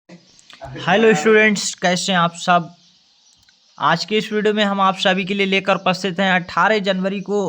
Hello students, कैसे हैं आप सब। आज के इस वीडियो में हम आप सभी के लिए लेकर उपस्थित हैं 18 जनवरी को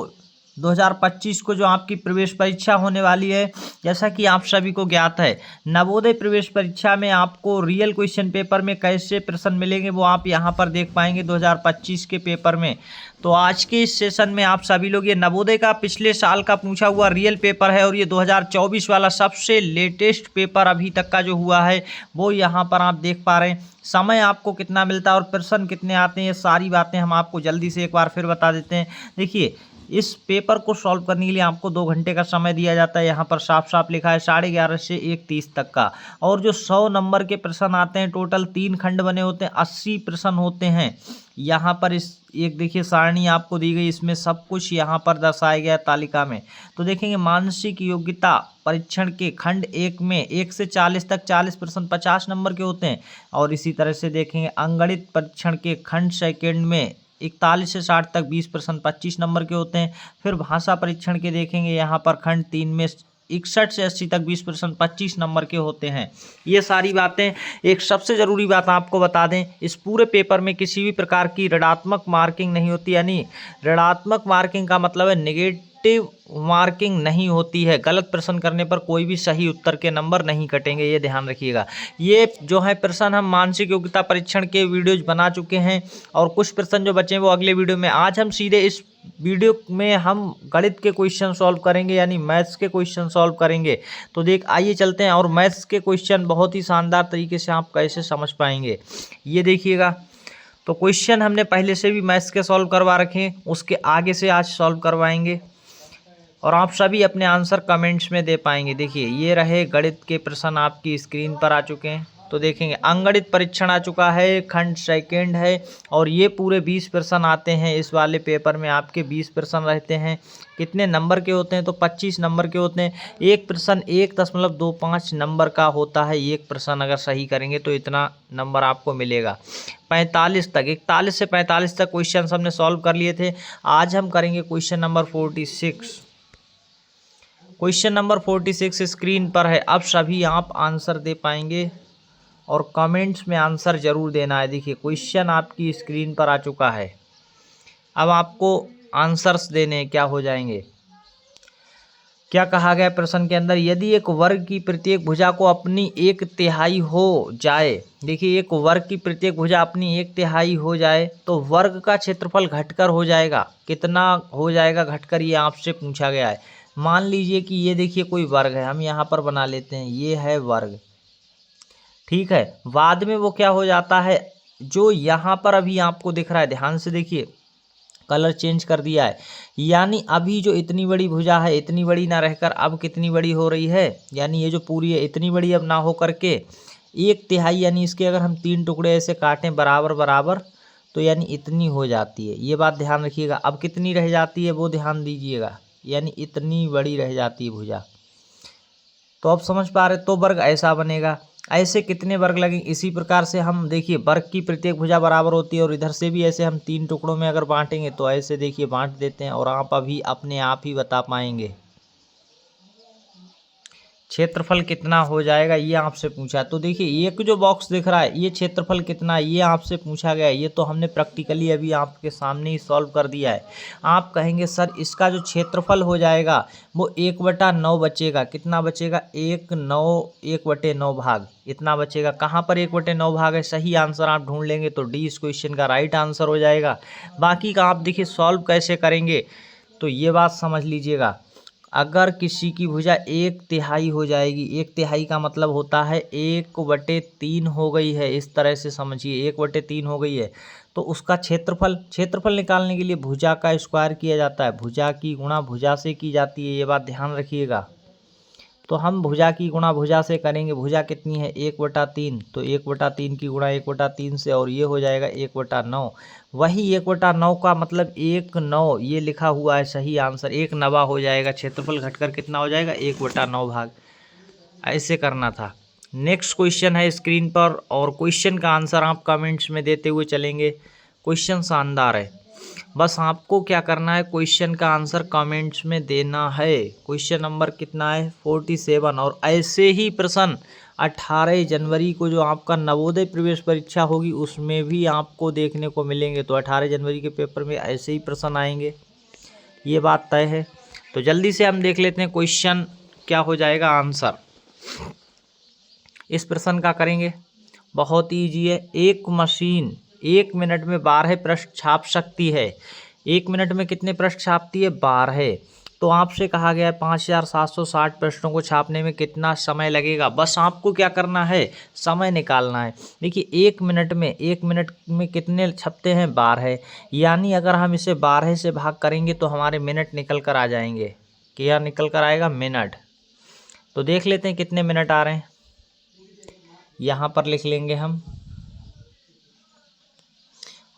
2025 को जो आपकी प्रवेश परीक्षा होने वाली है। जैसा कि आप सभी को ज्ञात है, नवोदय प्रवेश परीक्षा में आपको रियल क्वेश्चन पेपर में कैसे प्रश्न मिलेंगे वो आप यहां पर देख पाएंगे 2025 के पेपर में। तो आज के इस सेशन में आप सभी लोग, ये नवोदय का पिछले साल का पूछा हुआ रियल पेपर है और ये 2024 वाला सबसे लेटेस्ट पेपर अभी तक का जो हुआ है वो यहाँ पर आप देख पा रहे हैं। समय आपको कितना मिलता है और प्रश्न कितने आते हैं, ये सारी बातें हम आपको जल्दी से एक बार फिर बता देते हैं। देखिए, इस पेपर को सॉल्व करने के लिए आपको 2 घंटे का समय दिया जाता है। यहाँ पर साफ साफ लिखा है 11:30 से 1:30 तक का। और जो 100 नंबर के प्रश्न आते हैं, टोटल 3 खंड बने होते हैं, 80 प्रश्न होते हैं। यहाँ पर इस एक देखिए सारणी आपको दी गई, इसमें सब कुछ यहाँ पर दर्शाया गया तालिका में। तो देखेंगे मानसिक योग्यता परीक्षण के खंड 1 में 1 से 40 तक 40 प्रश्न 50 नंबर के होते हैं। और इसी तरह से देखेंगे अंगणित परीक्षण के खंड सेकंड में 41 से 60 तक 20 प्रश्न 25 नंबर के होते हैं। फिर भाषा परीक्षण के देखेंगे यहाँ पर खंड 3 में 61 से 80 तक 20 प्रश्न 25 नंबर के होते हैं। ये सारी बातें, एक सबसे ज़रूरी बात आपको बता दें, इस पूरे पेपर में किसी भी प्रकार की ऋणात्मक मार्किंग नहीं होती। यानी ऋणात्मक मार्किंग का मतलब है नेगेटिव मार्किंग नहीं होती है। गलत प्रश्न करने पर कोई भी सही उत्तर के नंबर नहीं कटेंगे, ये ध्यान रखिएगा। ये जो है प्रश्न हम मानसिक योग्यता परीक्षण के वीडियोज बना चुके हैं और कुछ प्रश्न जो बचे हैं वो अगले वीडियो में। आज हम सीधे इस वीडियो में हम गणित के क्वेश्चन सॉल्व करेंगे, यानी मैथ्स के क्वेश्चन सॉल्व करेंगे। तो आइए चलते हैं, और मैथ्स के क्वेश्चन बहुत ही शानदार तरीके से आप कैसे समझ पाएंगे ये देखिएगा। तो क्वेश्चन हमने पहले से भी मैथ्स के सॉल्व करवा रखे हैं, उसके आगे से आज सॉल्व करवाएंगे और आप सभी अपने आंसर कमेंट्स में दे पाएंगे। देखिए, ये रहे गणित के प्रश्न आपकी स्क्रीन पर आ चुके हैं। तो देखेंगे अंगणित परीक्षण आ चुका है, खंड सेकंड है और ये पूरे 20 प्रश्न आते हैं। इस वाले पेपर में आपके 20 प्रश्न रहते हैं। कितने नंबर के होते हैं? तो 25 नंबर के होते हैं। एक प्रश्न 1.25 नंबर का होता है। एक प्रश्न अगर सही करेंगे तो इतना नंबर आपको मिलेगा। 45 तक, 41 से 45 तक क्वेश्चन हमने सॉल्व कर लिए थे। आज हम करेंगे question number 46। Question number 46 screen पर है। अब सभी आप आंसर दे पाएंगे और कमेंट्स में आंसर जरूर देना है। देखिए, क्वेश्चन आपकी स्क्रीन पर आ चुका है। अब आपको आंसर्स देने क्या हो जाएंगे। क्या कहा गया प्रश्न के अंदर? यदि एक वर्ग की प्रत्येक भुजा को अपनी 1/3 हो जाए, देखिए एक वर्ग की प्रत्येक भुजा अपनी 1/3 हो जाए तो वर्ग का क्षेत्रफल घटकर हो जाएगा। कितना हो जाएगा घटकर, ये आपसे पूछा गया है। मान लीजिए कि ये देखिए कोई वर्ग है, हम यहाँ पर बना लेते हैं, ये है वर्ग, ठीक है। बाद में वो क्या हो जाता है, जो यहाँ पर अभी आपको दिख रहा है, ध्यान से देखिए, कलर चेंज कर दिया है। यानी अभी जो इतनी बड़ी भुजा है, इतनी बड़ी ना रहकर अब कितनी बड़ी हो रही है, यानी ये जो पूरी है इतनी बड़ी अब ना हो करके 1/3, यानी इसके अगर हम 3 टुकड़े ऐसे काटें बराबर बराबर तो यानी इतनी हो जाती है। ये बात ध्यान रखिएगा। अब कितनी रह जाती है वो ध्यान दीजिएगा, यानी इतनी बड़ी रह जाती है भुजा। तो अब समझ पा रहे, तो वर्ग ऐसा बनेगा। ऐसे कितने वर्ग लगेंगे? इसी प्रकार से हम देखिए वर्ग की प्रत्येक भुजा बराबर होती है और इधर से भी ऐसे हम 3 टुकड़ों में अगर बांटेंगे तो ऐसे देखिए बांट देते हैं और आप अभी अपने आप ही बता पाएंगे क्षेत्रफल कितना हो जाएगा। ये आपसे पूछा। तो देखिए एक जो बॉक्स दिख रहा है, ये क्षेत्रफल कितना है, ये आपसे पूछा गया है। ये तो हमने प्रैक्टिकली अभी आपके सामने ही सॉल्व कर दिया है। आप कहेंगे सर इसका जो क्षेत्रफल हो जाएगा वो 1/9 बचेगा। कितना बचेगा? 1/9 भाग इतना बचेगा। कहाँ पर 1/9 भाग है? सही आंसर आप ढूंढ लेंगे तो डी इस क्वेश्चन का राइट आंसर हो जाएगा। बाकी का आप देखिए सॉल्व कैसे करेंगे, तो ये बात समझ लीजिएगा। अगर किसी की भुजा 1/3 हो जाएगी, 1/3 का मतलब होता है 1/3 हो गई है, इस तरह से समझिए 1/3 हो गई है तो उसका क्षेत्रफल निकालने के लिए भुजा का स्क्वायर किया जाता है। भुजा की गुणा भुजा से की जाती है, ये बात ध्यान रखिएगा। तो हम भुजा की गुणा भुजा से करेंगे। भुजा कितनी है? 1/3, तो 1/3 की गुणा 1/3 से और ये हो जाएगा 1/9। वही 1/9 का मतलब 1/9 ये लिखा हुआ है सही आंसर, 1/9 हो जाएगा। क्षेत्रफल घटकर कितना हो जाएगा? 1/9 भाग। ऐसे करना था। नेक्स्ट क्वेश्चन है स्क्रीन पर और क्वेश्चन का आंसर आप कमेंट्स में देते हुए चलेंगे। क्वेश्चन शानदार है, बस आपको क्या करना है, क्वेश्चन का आंसर कमेंट्स में देना है। क्वेश्चन नंबर कितना है? 47। और ऐसे ही प्रश्न 18 जनवरी को जो आपका नवोदय प्रवेश परीक्षा होगी उसमें भी आपको देखने को मिलेंगे। तो 18 जनवरी के पेपर में ऐसे ही प्रश्न आएंगे, ये बात तय है। तो जल्दी से हम देख लेते हैं क्वेश्चन क्या हो जाएगा आंसर। इस प्रश्न का करेंगे, बहुत ईजी है। एक मशीन 1 मिनट में 12 पृष्ठ छाप सकती है। 1 मिनट में कितने पृष्ठ छापती है? 12। तो आपसे कहा गया है 5760 पृष्ठों को छापने में कितना समय लगेगा। बस आपको क्या करना है, समय निकालना है। देखिए 1 मिनट में कितने छपते हैं? 12। यानी अगर हम इसे 12 से भाग करेंगे तो हमारे मिनट निकल कर आ जाएंगे। क्या निकल कर आएगा? मिनट। तो देख लेते हैं कितने मिनट आ रहे हैं, यहाँ पर लिख लेंगे हम,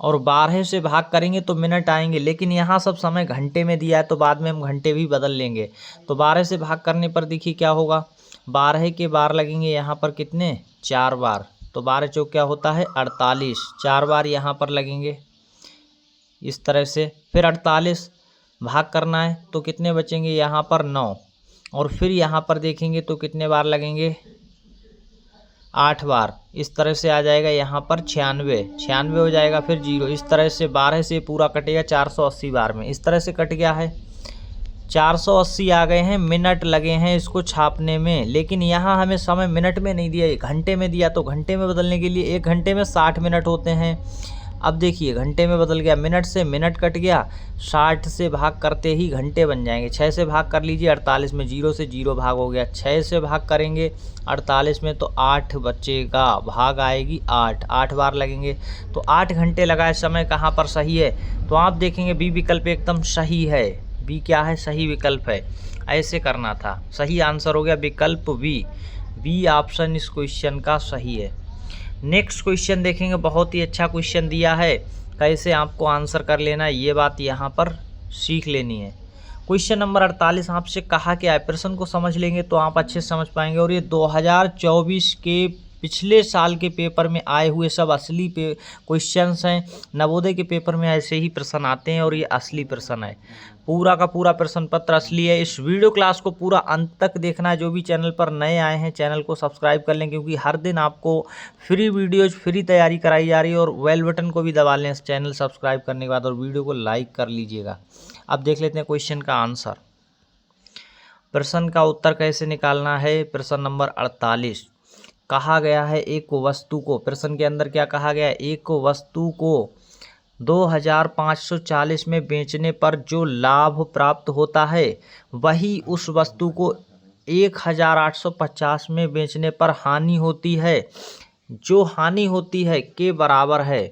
और 12 से भाग करेंगे तो मिनट आएंगे। लेकिन यहाँ सब समय घंटे में दिया है तो बाद में हम घंटे भी बदल लेंगे। तो 12 से भाग करने पर देखिए क्या होगा, 12 के बार लगेंगे यहाँ पर कितने? 4 बार। तो 12 चौक क्या होता है? 48। 4 बार यहाँ पर लगेंगे इस तरह से। फिर 48 भाग करना है तो कितने बचेंगे? यहाँ पर 9। और फिर यहाँ पर देखेंगे तो कितने बार लगेंगे? 8 बार। इस तरह से आ जाएगा यहाँ पर 96 हो जाएगा, फिर 0। इस तरह से 12 से पूरा कटेगा 480 बार में। इस तरह से कट गया है, 480 आ गए हैं मिनट लगे हैं इसको छापने में। लेकिन यहाँ हमें समय मिनट में नहीं दिया, घंटे में दिया। तो घंटे में बदलने के लिए 1 घंटे में 60 मिनट होते हैं। अब देखिए घंटे में बदल गया, मिनट से मिनट कट गया, 60 से भाग करते ही घंटे बन जाएंगे। 6 से भाग कर लीजिए 48 में, 0 से 0 भाग हो गया। 6 से भाग करेंगे 48 में तो 8 बचेगा, भाग आएगी 8। 8 बार लगेंगे तो 8 घंटे लगाए। समय कहाँ पर सही है? तो आप देखेंगे बी विकल्प एकदम सही है। बी क्या है? सही विकल्प है। ऐसे करना था, सही आंसर हो गया विकल्प बी। बी ऑप्शन इस क्वेश्चन का सही है। नेक्स्ट क्वेश्चन देखेंगे, बहुत ही अच्छा क्वेश्चन दिया है, कैसे आपको आंसर कर लेना है ये बात यहाँ पर सीख लेनी है। क्वेश्चन नंबर 48 आपसे कहा क्या है, प्रश्न को समझ लेंगे तो आप अच्छे से समझ पाएंगे। और ये 2024 के पिछले साल के पेपर में आए हुए सब असली क्वेश्चंस हैं। नवोदय के पेपर में ऐसे ही प्रश्न आते हैं और ये असली प्रश्न है। पूरा का पूरा प्रश्न पत्र असली है। इस वीडियो क्लास को पूरा अंत तक देखना है। जो भी चैनल पर नए आए हैं चैनल को सब्सक्राइब कर लें, क्योंकि हर दिन आपको फ्री वीडियोज फ्री तैयारी कराई जा रही है। और बेल बटन को भी दबा लें चैनल सब्सक्राइब करने के बाद, और वीडियो को लाइक कर लीजिएगा। अब देख लेते हैं क्वेश्चन का आंसर। प्रश्न का उत्तर कैसे निकालना है। प्रश्न नंबर 48 कहा गया है एक वस्तु को, प्रश्न के अंदर क्या कहा गया है, एक वस्तु को 2540 में बेचने पर जो लाभ प्राप्त होता है वही उस वस्तु को 1850 में बेचने पर हानि होती है। जो हानि होती है के बराबर है,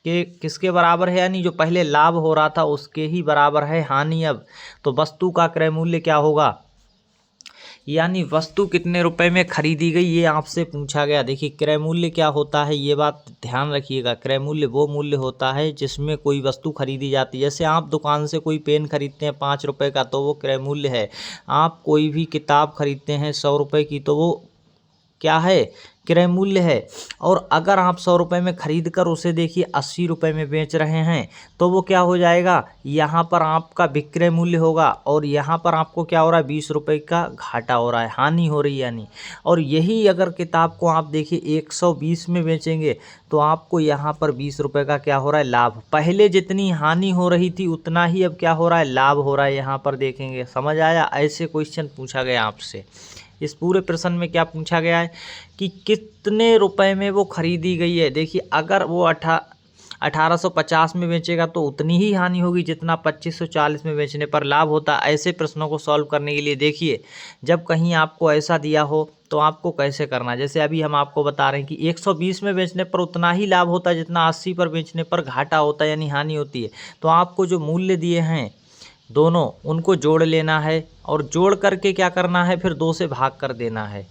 कि किसके बराबर है, यानी जो पहले लाभ हो रहा था उसके ही बराबर है हानि। अब तो वस्तु का क्रय मूल्य क्या होगा, यानी वस्तु कितने रुपए में खरीदी गई ये आपसे पूछा गया। देखिए क्रय मूल्य क्या होता है ये बात ध्यान रखिएगा। क्रय मूल्य वो मूल्य होता है जिसमें कोई वस्तु खरीदी जाती है। जैसे आप दुकान से कोई पेन खरीदते हैं 5 रुपए का तो वो क्रय मूल्य है। आप कोई भी किताब खरीदते हैं 100 रुपए की तो वो क्या है, क्रय मूल्य है। और अगर आप 100 रुपये में खरीद कर उसे देखिए 80 रुपये में बेच रहे हैं तो वो क्या हो जाएगा, यहाँ पर आपका विक्रय मूल्य होगा। और यहाँ पर आपको क्या हो रहा है, 20 रुपये का घाटा हो रहा है, हानि हो रही है यानी। और यही अगर किताब को आप देखिए 120 में बेचेंगे तो आपको यहाँ पर 20 रुपये का क्या हो रहा है, लाभ। पहले जितनी हानि हो रही थी उतना ही अब क्या हो रहा है, लाभ हो रहा है। यहाँ पर देखेंगे, समझ आया। ऐसे क्वेश्चन पूछा गया आपसे। इस पूरे प्रश्न में क्या पूछा गया है कि कितने रुपए में वो खरीदी गई है। देखिए अगर वो 1850 में बेचेगा तो उतनी ही हानि होगी जितना 2540 में बेचने पर लाभ होता। ऐसे प्रश्नों को सॉल्व करने के लिए देखिए, जब कहीं आपको ऐसा दिया हो तो आपको कैसे करना है। जैसे अभी हम आपको बता रहे हैं कि 120 में बेचने पर उतना ही लाभ होता है जितना 80 पर बेचने पर घाटा होता है, यानी हानि होती है। तो आपको जो मूल्य दिए हैं दोनों उनको जोड़ लेना है, और जोड़ करके क्या करना है, फिर 2 से भाग कर देना है।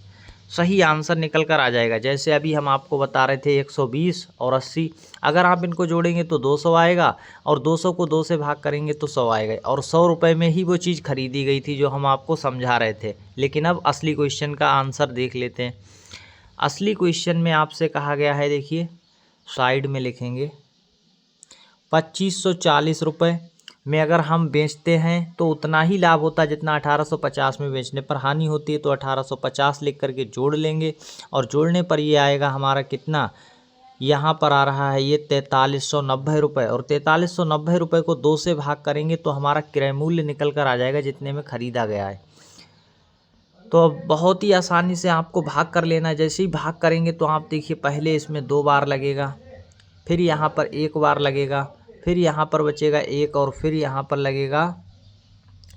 सही आंसर निकल कर आ जाएगा। जैसे अभी हम आपको बता रहे थे 120 और 80, अगर आप इनको जोड़ेंगे तो 200 आएगा, और 200 को 2 से भाग करेंगे तो 100 आएगा। और 100 रुपये में ही वो चीज़ खरीदी गई थी जो हम आपको समझा रहे थे। लेकिन अब असली क्वेश्चन का आंसर देख लेते हैं। असली क्वेश्चन में आपसे कहा गया है, देखिए साइड में लिखेंगे 2540 रुपये में अगर हम बेचते हैं तो उतना ही लाभ होता है जितना 1850 में बेचने पर हानि होती है। तो 1850 लिख करके जोड़ लेंगे और जोड़ने पर ये आएगा हमारा कितना, यहाँ पर आ रहा है ये 4390 रुपये। और 4390 रुपये को 2 से भाग करेंगे तो हमारा क्रय मूल्य निकल कर आ जाएगा जितने में ख़रीदा गया है। तो अब बहुत ही आसानी से आपको भाग कर लेना है। जैसे ही भाग करेंगे तो आप देखिए पहले इसमें 2 बार लगेगा, फिर यहाँ पर 1 बार लगेगा, फिर यहाँ पर बचेगा 1 और फिर यहाँ पर लगेगा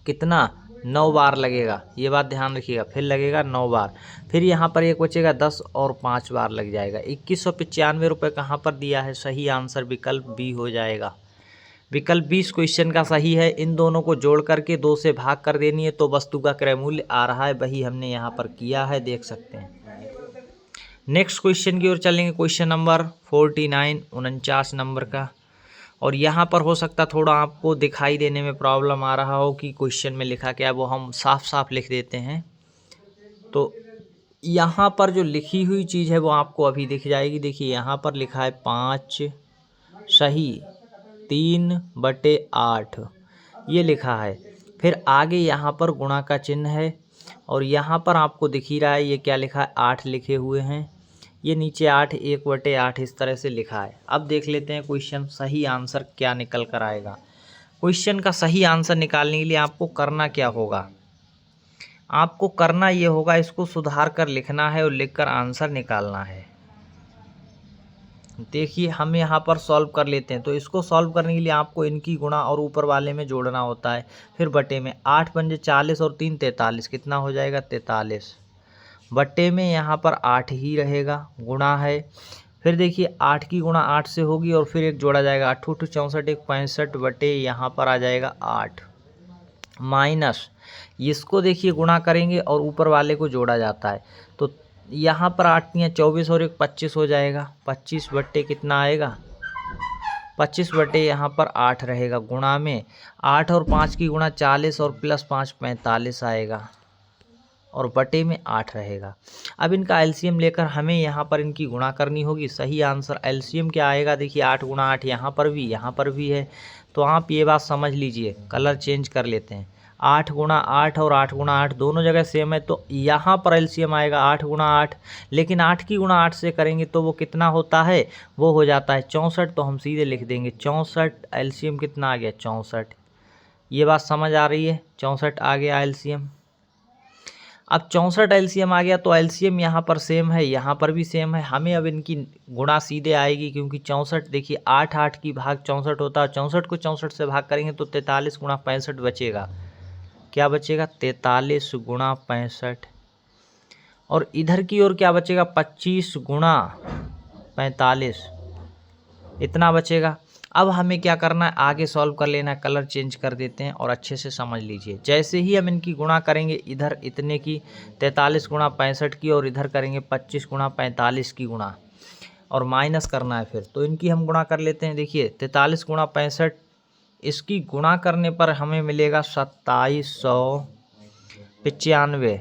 कितना, 9 बार लगेगा। ये बात ध्यान रखिएगा, फिर लगेगा 9 बार, फिर यहाँ पर 1 बचेगा 10 और 5 बार लग जाएगा। 2195 रुपये कहाँ पर दिया है, सही आंसर विकल्प बी हो जाएगा। विकल्प 20 क्वेश्चन का सही है। इन दोनों को जोड़ करके 2 से भाग कर देनी है तो वस्तु का क्रय मूल्य आ रहा है, वही हमने यहाँ पर किया है, देख सकते हैं। नेक्स्ट क्वेश्चन की ओर चलेंगे। क्वेश्चन नंबर 49 49 नंबर का। और यहाँ पर हो सकता थोड़ा आपको दिखाई देने में प्रॉब्लम आ रहा हो कि क्वेश्चन में लिखा क्या है, वो हम साफ साफ लिख देते हैं। तो यहाँ पर जो लिखी हुई चीज़ है वो आपको अभी दिख जाएगी। देखिए यहाँ पर लिखा है 5 सही 3/8 ये लिखा है। फिर आगे यहाँ पर गुणा का चिन्ह है और यहाँ पर आपको दिख ही रहा है ये क्या लिखा है, 8 लिखे हुए हैं। ये नीचे 8 1/8 इस तरह से लिखा है। अब देख लेते हैं क्वेश्चन सही आंसर क्या निकल कर आएगा। क्वेश्चन का सही आंसर निकालने के लिए आपको करना क्या होगा, आपको करना ये होगा इसको सुधार कर लिखना है और लिखकर आंसर निकालना है। देखिए हम यहाँ पर सॉल्व कर लेते हैं। तो इसको सॉल्व करने के लिए आपको इनकी गुणा और ऊपर वाले में जोड़ना होता है। फिर बटे में 8 पंजे 40 और 3 43 कितना हो जाएगा 43। बटे में यहाँ पर 8 ही रहेगा, गुणा है। फिर देखिए 8 की गुणा 8 से होगी और फिर एक जोड़ा जाएगा 8 8 64 1 65 बटे यहाँ पर आ जाएगा 8 माइनस इसको देखिए गुणा करेंगे और ऊपर वाले को जोड़ा जाता है। तो यहाँ पर 8 × 24 और 1 25 हो जाएगा। 25 बटे कितना आएगा 25 बटे यहाँ पर 8 रहेगा, गुणा में 8 और 5 की गुणा 40 और प्लस 5 45 आएगा और बटे में 8 रहेगा। अब इनका एलसीएम लेकर हमें यहाँ पर इनकी गुणा करनी होगी। सही आंसर एलसीएम क्या आएगा, देखिए 8 × 8 यहाँ पर भी है। तो आप ये बात समझ लीजिए, कलर चेंज कर लेते हैं। 8 × 8 और 8 × 8 दोनों जगह सेम है तो यहाँ पर एलसीएम आएगा 8 × 8। लेकिन 8 की गुणा 8 से करेंगे तो वो कितना होता है, वो हो जाता है 64। तो हम सीधे लिख देंगे 64। एलसीएम कितना आ गया 64। ये बात समझ आ रही है, 64 आ गया एलसीएम। अब 64 एलसीएम आ गया तो एलसीएम यहाँ पर सेम है, यहाँ पर भी सेम है। हमें अब इनकी गुणा सीधे आएगी क्योंकि 64 देखिए 8 8 की भाग 64 होता है। 64 को 64 से भाग करेंगे तो 43 × 65 बचेगा। क्या बचेगा 43 × 65। और इधर की ओर क्या बचेगा 25 × 45 इतना बचेगा। अब हमें क्या करना है, आगे सॉल्व कर लेना है। कलर चेंज कर देते हैं और अच्छे से समझ लीजिए। जैसे ही हम इनकी गुणा करेंगे इधर इतने की 43 × 65 की और इधर करेंगे 25 × 45 की गुणा और माइनस करना है फिर। तो इनकी हम गुणा कर लेते हैं। देखिए 43 × 65 इसकी गुणा करने पर हमें मिलेगा 2795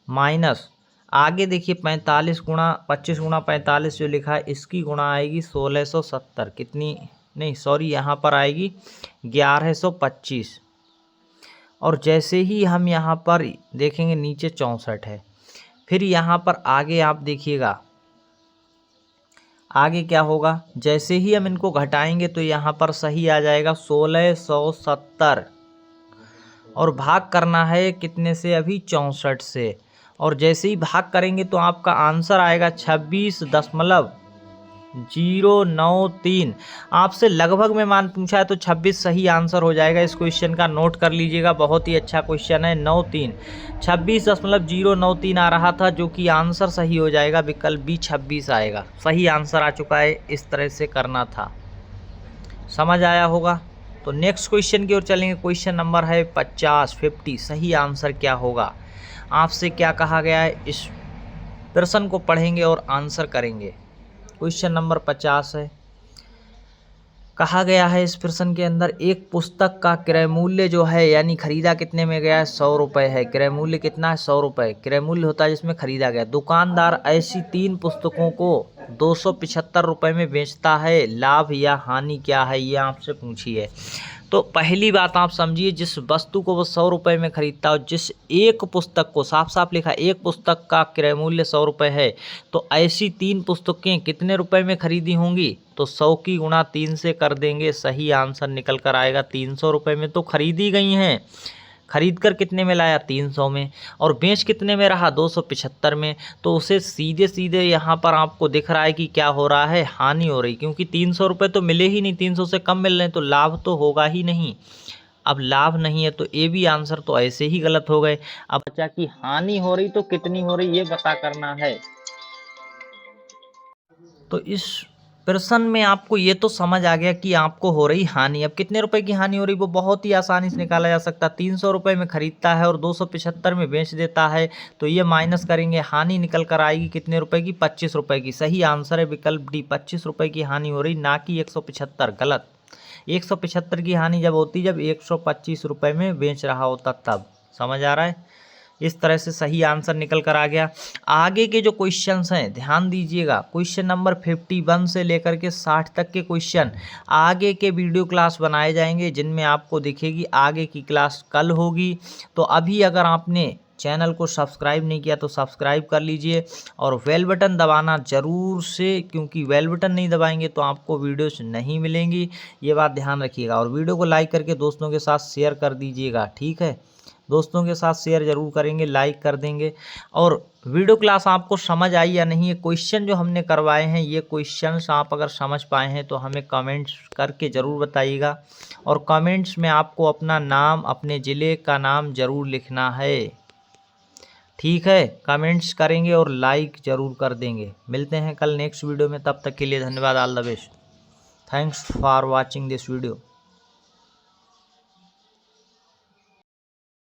माइनस आगे देखिए 45 × 25 × 45 जो लिखा है इसकी गुणा आएगी 1670 कितनी, नहीं सॉरी यहाँ पर आएगी 1125। और जैसे ही हम यहाँ पर देखेंगे नीचे 64 है। फिर यहाँ पर आगे आप देखिएगा आगे क्या होगा, जैसे ही हम इनको घटाएंगे तो यहाँ पर सही आ जाएगा 1670 और भाग करना है कितने से, अभी 64 से। और जैसे ही भाग करेंगे तो आपका आंसर आएगा 26.093। आपसे लगभग में मान पूछा है तो 26 सही आंसर हो जाएगा। इस क्वेश्चन का नोट कर लीजिएगा, बहुत ही अच्छा क्वेश्चन है। 93 26.093 आ रहा था जो कि आंसर सही हो जाएगा। विकल्प बी 26 आएगा, सही आंसर आ चुका है। इस तरह से करना था, समझ आया होगा। तो नेक्स्ट क्वेश्चन की ओर चलेंगे। क्वेश्चन नंबर है 50 सही आंसर क्या होगा, आपसे क्या कहा गया है, इस प्रश्न को पढ़ेंगे और आंसर करेंगे। क्वेश्चन नंबर 50 है। कहा गया है इस प्रश्न के अंदर एक पुस्तक का क्रय मूल्य जो है यानी खरीदा कितने में गया है, 100 रुपये है। क्रय मूल्य कितना है 100 रुपये। क्रय मूल्य होता है जिसमें खरीदा गया। दुकानदार ऐसी 3 पुस्तकों को 275 रुपये में बेचता है, लाभ या हानि क्या है, ये आपसे पूछी है। तो पहली बात आप समझिए, जिस वस्तु को वो 100 रुपये में खरीदता हो, जिस एक पुस्तक को, साफ साफ लिखा एक पुस्तक का क्रय मूल्य 100 रुपये है, तो ऐसी 3 पुस्तकें कितने रुपए में खरीदी होंगी? तो 100 की गुणा 3 से कर देंगे, सही आंसर निकल कर आएगा 300 रुपये में तो खरीदी गई हैं। खरीद कर कितने में लाया? 300 में। और बेच कितने में रहा? 275 में। तो उसे सीधे सीधे यहाँ पर आपको दिख रहा है कि क्या हो रहा है? हानि हो रही, क्योंकि 300 रुपये तो मिले ही नहीं, 300 से कम मिल रहे हैं, तो लाभ तो होगा ही नहीं। अब लाभ नहीं है तो ए भी आंसर तो ऐसे ही गलत हो गए। अब बचा कि हानि हो रही तो कितनी हो रही, ये पता करना है। तो इस प्रश्न में आपको ये तो समझ आ गया कि आपको हो रही हानि। अब कितने रुपए की हानि हो रही वो बहुत ही आसानी से निकाला जा सकता है। 300 रुपये में खरीदता है और 275 में बेच देता है, तो ये माइनस करेंगे, हानि निकल कर आएगी कितने रुपए की? 25 रुपये की। सही आंसर है विकल्प डी, 25 रुपये की हानि हो रही, ना कि 175। गलत। 175 की हानि जब होती जब 125 रुपये में बेच रहा होता तब। समझ आ रहा है? इस तरह से सही आंसर निकल कर आ गया। आगे के जो क्वेश्चंस हैं ध्यान दीजिएगा, क्वेश्चन नंबर 51 से लेकर के 60 तक के क्वेश्चन आगे के वीडियो क्लास बनाए जाएंगे, जिनमें आपको दिखेगी आगे की क्लास कल होगी। तो अभी अगर आपने चैनल को सब्सक्राइब नहीं किया तो सब्सक्राइब कर लीजिए और बेल बटन दबाना ज़रूर से, क्योंकि बेल बटन नहीं दबाएंगे तो आपको वीडियोस नहीं मिलेंगी, ये बात ध्यान रखिएगा। और वीडियो को लाइक करके दोस्तों के साथ शेयर कर दीजिएगा, ठीक है? दोस्तों के साथ शेयर ज़रूर करेंगे, लाइक कर देंगे। और वीडियो क्लास आपको समझ आई या नहीं, ये क्वेश्चन जो हमने करवाए हैं, ये क्वेश्चंस आप अगर समझ पाए हैं तो हमें कमेंट्स करके ज़रूर बताइएगा। और कमेंट्स में आपको अपना नाम, अपने ज़िले का नाम ज़रूर लिखना है, ठीक है? कमेंट्स करेंगे और लाइक ज़रूर कर देंगे। मिलते हैं कल नेक्स्ट वीडियो में, तब तक के लिए धन्यवाद। All the best. Thanks for watching this video.